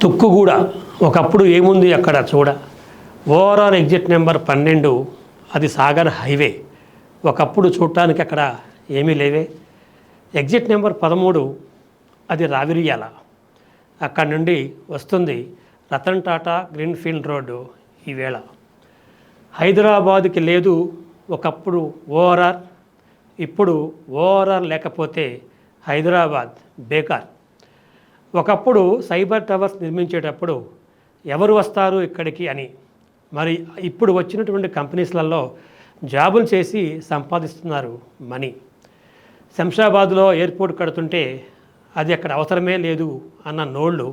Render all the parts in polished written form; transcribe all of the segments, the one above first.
తుక్కుగూడ ఒకప్పుడు ఏముంది అక్కడ చూడ. ఓవరాల్ ఎగ్జిట్ నెంబర్ 12 అది సాగర్ హైవే. ఒకప్పుడు చూడటానికి అక్కడ ఏమీ లేవే. ఎగ్జిట్ నెంబర్ 13 అది రావిరియాల. అక్కడి నుండి వస్తుంది రతన్ టాటా గ్రీన్ఫీల్డ్ రోడ్డు. ఈవేళ హైదరాబాదుకి లేదు ఒకప్పుడు ఓఆర్ఆర్. ఇప్పుడు ఓఆర్ఆర్ లేకపోతే హైదరాబాద్ బేకార్. ఒకప్పుడు సైబర్ టవర్స్ నిర్మించేటప్పుడు ఎవరు వస్తారు ఇక్కడికి అని, మరి ఇప్పుడు వచ్చినటువంటి కంపెనీస్లలో జాబులు చేసి సంపాదిస్తున్నారు మనీ. శంషాబాద్లో ఎయిర్పోర్ట్ కడుతుంటే అది అక్కడ అవసరమే లేదు అన్న నోళ్ళు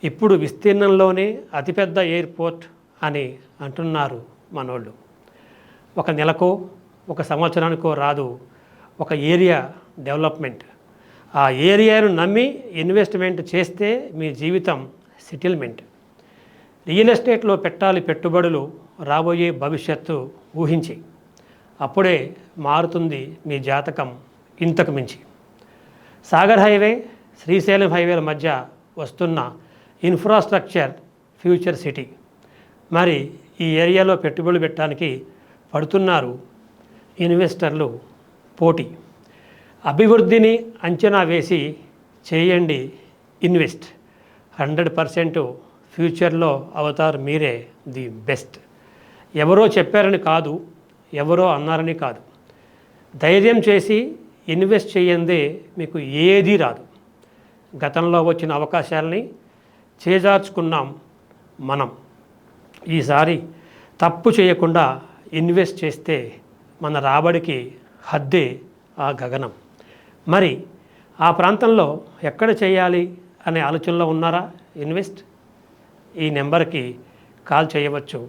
ఇప్పుడు విస్తీర్ణంలోనే అతిపెద్ద ఎయిర్పోర్ట్ అని అంటున్నారు మనోళ్ళు. ఒక నెలకో ఒక సంవత్సరానికో రాదు ఒక ఏరియా డెవలప్మెంట్. ఆ ఏరియాను నమ్మి ఇన్వెస్ట్మెంట్ చేస్తే మీ జీవితం సెటిల్మెంట్. రియల్ ఎస్టేట్లో పెట్టాలి పెట్టుబడులు రాబోయే భవిష్యత్తు ఊహించి. అప్పుడే మారుతుంది మీ జాతకం ఇంతకు మించి. సాగర్ హైవే శ్రీశైలం హైవేల మధ్య వస్తున్న ఇన్ఫ్రాస్ట్రక్చర్ ఫ్యూచర్ సిటీ. మరి ఈ ఏరియాలో పెట్టుబడులు పెట్టడానికి పడుతున్నారు ఇన్వెస్టర్లు పోటీ. అభివృద్ధిని అంచనా వేసి చేయండి ఇన్వెస్ట్. 100% ఫ్యూచర్లో అవుతారు మీరే ది బెస్ట్. ఎవరో చెప్పారని కాదు, ఎవరో అన్నారని కాదు. ధైర్యం చేసి ఇన్వెస్ట్ చేయందే మీకు ఏదీ రాదు. గతంలో వచ్చిన అవకాశాలని చేజార్చుకున్నాం మనం. ఈసారి తప్పు చేయకుండా ఇన్వెస్ట్ చేస్తే మన రాబడికి హద్దే ఆ గగనం. మరి ఆ ప్రాంతంలో ఎక్కడ చేయాలి అనే ఆలోచనలో ఉన్నారా ఇన్వెస్ట్? ఈ నెంబర్కి కాల్ చేయవచ్చు.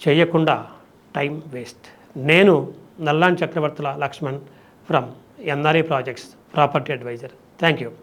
చేయకుండా టైం వేస్ట్. నేను Nallan Chakravartula Lakshman from N R E projects property advisor. Thank you.